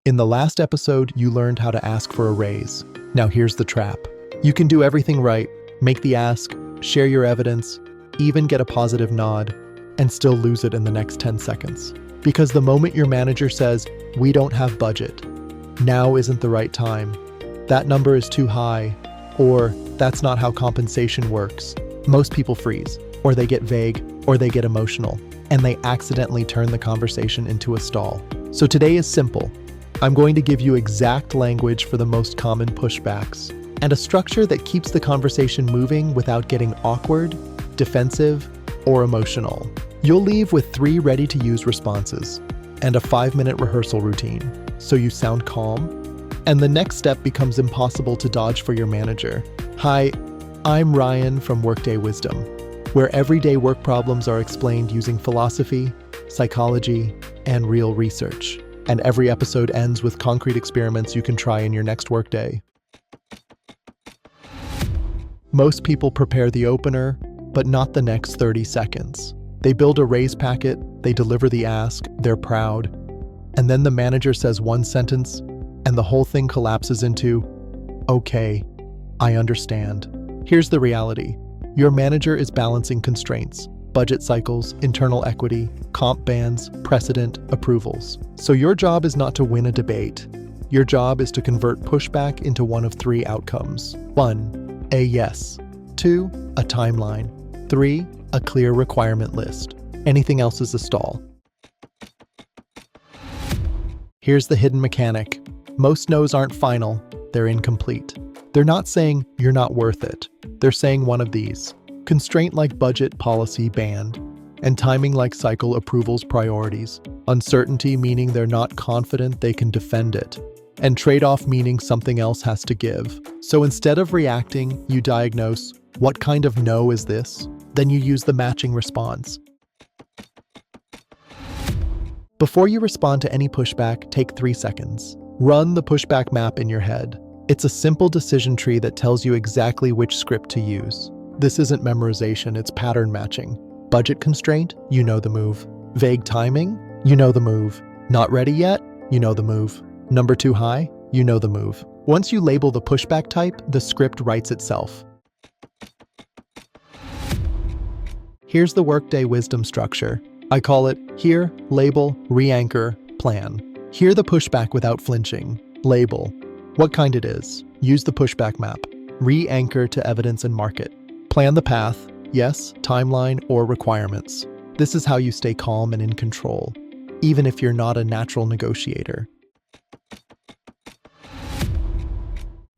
In the last episode, you learned how to ask for a raise. Now here's the trap. You can do everything right, make the ask, share your evidence, even get a positive nod, and still lose it in the next 10 seconds. Because the moment your manager says, "We don't have budget," now isn't the right time, that number is too high, or that's not how compensation works, most people freeze, or they get vague, or they get emotional, and they accidentally turn the conversation into a stall. So today is simple. I'm going to give you exact language for the most common pushbacks, and a structure that keeps the conversation moving without getting awkward, defensive, or emotional. You'll leave with 3 ready-to-use responses and a 5-minute rehearsal routine, so you sound calm, and the next step becomes impossible to dodge for your manager. Hi, I'm Ryan from Workday Wisdom, where everyday work problems are explained using philosophy, psychology, and real research. And every episode ends with concrete experiments you can try in your next workday. Most people prepare the opener, but not the next 30 seconds. They build a raise packet, they deliver the ask, they're proud, and then the manager says one sentence, and the whole thing collapses into, "Okay, I understand." Here's the reality. Your manager is balancing constraints, budget cycles, internal equity, comp bands, precedent, approvals. So your job is not to win a debate. Your job is to convert pushback into one of 3 outcomes. 1, a yes. 2, a timeline. 3, a clear requirement list. Anything else is a stall. Here's the hidden mechanic. Most no's aren't final, they're incomplete. They're not saying you're not worth it. They're saying one of these. Constraint like budget, policy, band, and timing like cycle, approvals, priorities. Uncertainty meaning they're not confident they can defend it. And trade-off meaning something else has to give. So instead of reacting, you diagnose, what kind of no is this? Then you use the matching response. Before you respond to any pushback, take 3 seconds. Run the pushback map in your head. It's a simple decision tree that tells you exactly which script to use. This isn't memorization, it's pattern matching. Budget constraint, you know the move. Vague timing, you know the move. Not ready yet, you know the move. Number too high, you know the move. Once you label the pushback type, the script writes itself. Here's the Workday Wisdom structure. I call it hear, label, re-anchor, plan. Hear the pushback without flinching. Label what kind it is. Use the pushback map. Re-anchor to evidence and market. Plan the path, yes, timeline, or requirements. This is how you stay calm and in control, even if you're not a natural negotiator.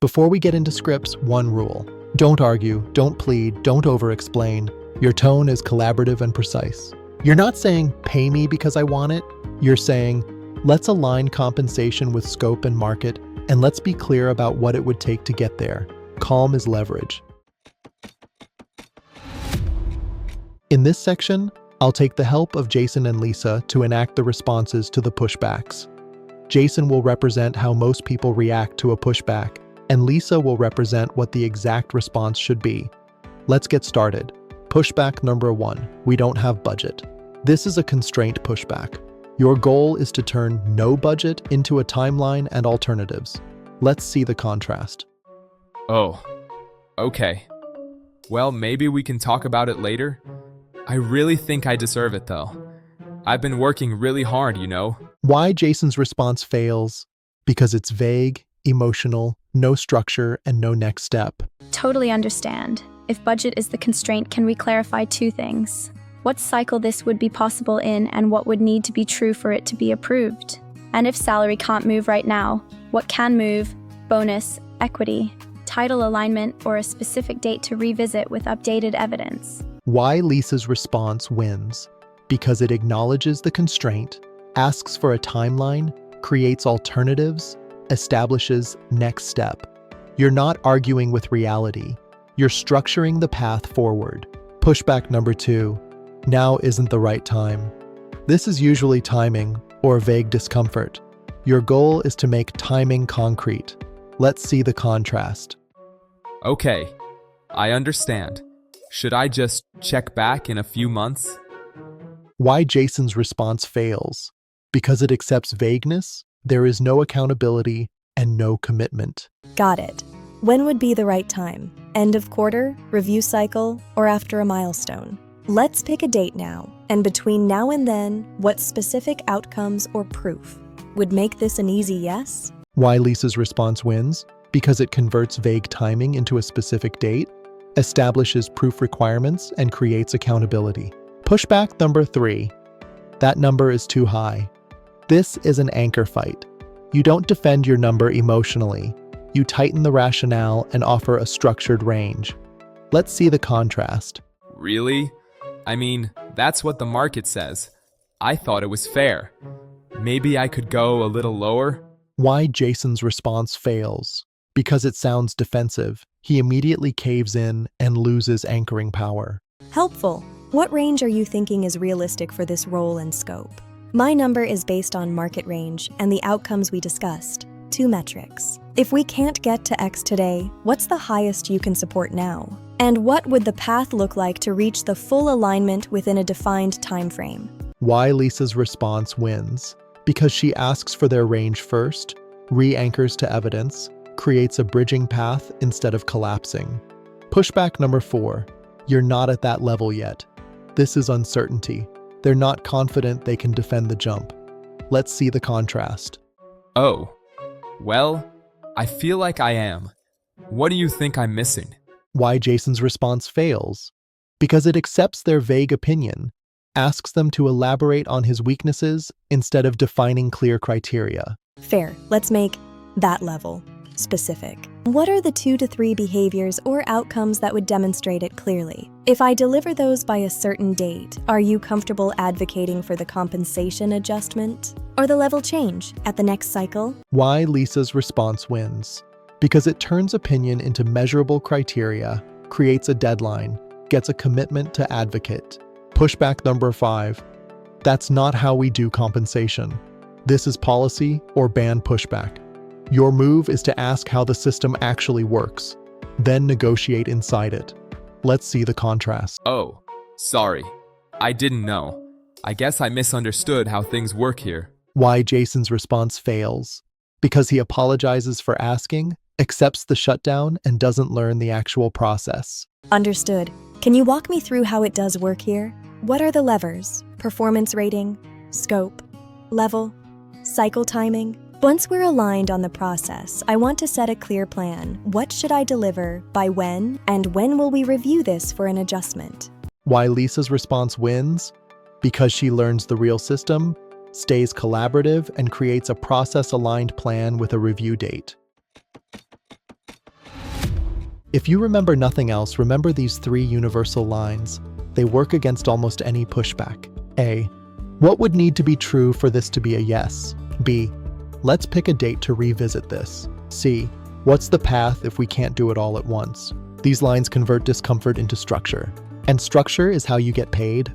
Before we get into scripts, one rule. Don't argue, don't plead, don't over-explain. Your tone is collaborative and precise. You're not saying, "Pay me because I want it." You're saying, "Let's align compensation with scope and market, and let's be clear about what it would take to get there." Calm is leverage. In this section, I'll take the help of Jason and Lisa to enact the responses to the pushbacks. Jason will represent how most people react to a pushback, and Lisa will represent what the exact response should be. Let's get started. Pushback number 1, we don't have budget. This is a constraint pushback. Your goal is to turn no budget into a timeline and alternatives. Let's see the contrast. Oh, okay. Well, maybe we can talk about it later. I really think I deserve it though. I've been working really hard, you know. Why Jason's response fails? Because it's vague, emotional, no structure, and no next step. Totally understand. If budget is the constraint, can we clarify 2 things? What cycle this would be possible in and what would need to be true for it to be approved? And if salary can't move right now, what can move? Bonus, equity, title alignment, or a specific date to revisit with updated evidence. Why Lisa's response wins? Because it acknowledges the constraint, asks for a timeline, creates alternatives, establishes next step. You're not arguing with reality. You're structuring the path forward. Pushback number 2. Now isn't the right time. This is usually timing or vague discomfort. Your goal is to make timing concrete. Let's see the contrast. Okay, I understand. Should I just check back in a few months? Why Jason's response fails? Because it accepts vagueness, There is no accountability and no commitment. Got it. When would be the right time? End of quarter, review cycle, or after a milestone? Let's pick a date now, and between now and then, what specific outcomes or proof would make this an easy yes? Why Lisa's response wins? Because it converts vague timing into a specific date, establishes proof requirements, and creates accountability. Pushback number 3. That number is too high. This is an anchor fight. You don't defend your number emotionally. You tighten the rationale and offer a structured range. Let's see the contrast. Really? I mean, that's what the market says. I thought it was fair. Maybe I could go a little lower? Why Jason's response fails? Because it sounds defensive. He immediately caves in and loses anchoring power. Helpful. What range are you thinking is realistic for this role and scope? My number is based on market range and the outcomes we discussed. 2 metrics. If we can't get to X today, what's the highest you can support now? And what would the path look like to reach the full alignment within a defined time frame? Why Lisa's response wins? Because she asks for their range first, re-anchors to evidence, creates a bridging path instead of collapsing. Pushback number 4. You're not at that level yet. This is uncertainty. They're not confident they can defend the jump. Let's see the contrast. Oh, well, I feel like I am. What do you think I'm missing? Why Jason's response fails? Because it accepts their vague opinion, asks them to elaborate on his weaknesses instead of defining clear criteria. Fair. Let's make that level specific. What are the 2 to 3 behaviors or outcomes that would demonstrate it clearly? If I deliver those by a certain date, are you comfortable advocating for the compensation adjustment or the level change at the next cycle? Why Lisa's response wins? Because it turns opinion into measurable criteria, creates a deadline, gets a commitment to advocate. Pushback number 5. That's not how we do compensation. This is policy or ban pushback. Your move is to ask how the system actually works, then negotiate inside it. Let's see the contrast. Oh, sorry. I didn't know. I guess I misunderstood how things work here. Why Jason's response fails? Because he apologizes for asking, accepts the shutdown, and doesn't learn the actual process. Understood. Can you walk me through how it does work here? What are the levers? Performance rating, scope, level, cycle timing? Once we're aligned on the process, I want to set a clear plan. What should I deliver, by when, and when will we review this for an adjustment? Why Lisa's response wins? Because she learns the real system, stays collaborative, and creates a process-aligned plan with a review date. If you remember nothing else, remember these 3 universal lines. They work against almost any pushback. A. What would need to be true for this to be a yes? B. Let's pick a date to revisit this. C. What's the path if we can't do it all at once? These lines convert discomfort into structure. And structure is how you get paid.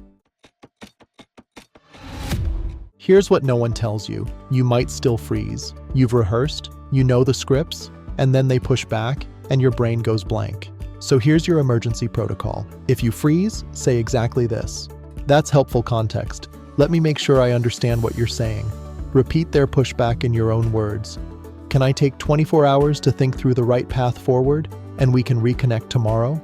Here's what no one tells you. You might still freeze. You've rehearsed, you know the scripts, and then they push back, and your brain goes blank. So here's your emergency protocol. If you freeze, say exactly this. That's helpful context. Let me make sure I understand what you're saying. Repeat their pushback in your own words. Can I take 24 hours to think through the right path forward, and we can reconnect tomorrow?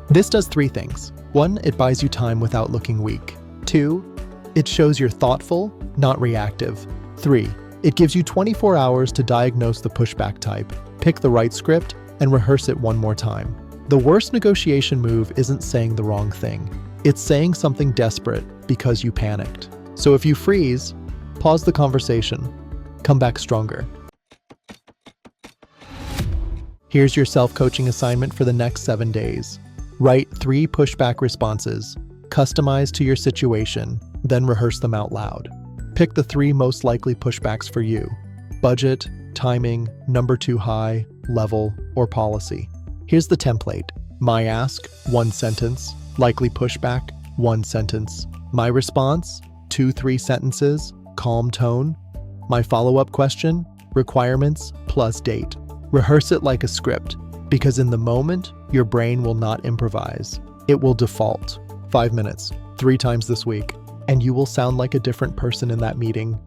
This does 3 things. 1, it buys you time without looking weak. 2, it shows you're thoughtful, not reactive. 3, it gives you 24 hours to diagnose the pushback type, pick the right script, and rehearse it one more time. The worst negotiation move isn't saying the wrong thing. It's saying something desperate because you panicked. So if you freeze, pause the conversation. Come back stronger. Here's your self-coaching assignment for the next 7 days. Write 3 pushback responses, customized to your situation, then rehearse them out loud. Pick the 3 most likely pushbacks for you: budget, timing, number too high, level, or policy. Here's the template. My ask, 1 sentence. Likely pushback, 1 sentence. My response, 2-3 sentences. Calm tone. My follow-up question, requirements plus date. Rehearse it like a script, because in the moment, your brain will not improvise. It will default. 5 minutes, 3 times this week, and you will sound like a different person in that meeting.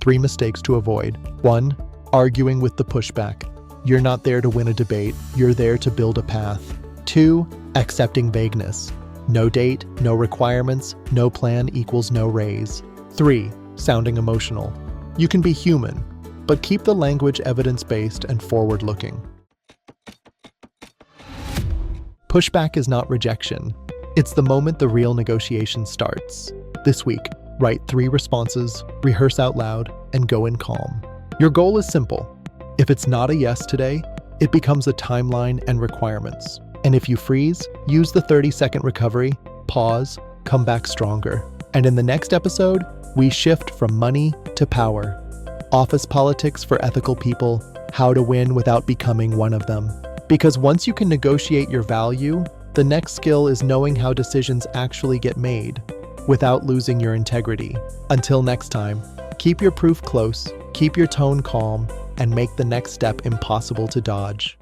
3 mistakes to avoid. 1. Arguing with the pushback. You're not there to win a debate, you're there to build a path. 2. Accepting vagueness. No date, no requirements, no plan equals no raise. 3. Sounding emotional. You can be human, but keep the language evidence-based and forward-looking. Pushback is not rejection. It's the moment the real negotiation starts. This week, write 3 responses, rehearse out loud, and go in calm. Your goal is simple. If it's not a yes today, it becomes a timeline and requirements. And if you freeze, use the 30-second recovery, pause, come back stronger. And in the next episode, we shift from money to power. Office politics for ethical people, how to win without becoming one of them. Because once you can negotiate your value, the next skill is knowing how decisions actually get made without losing your integrity. Until next time, keep your proof close, keep your tone calm, and make the next step impossible to dodge.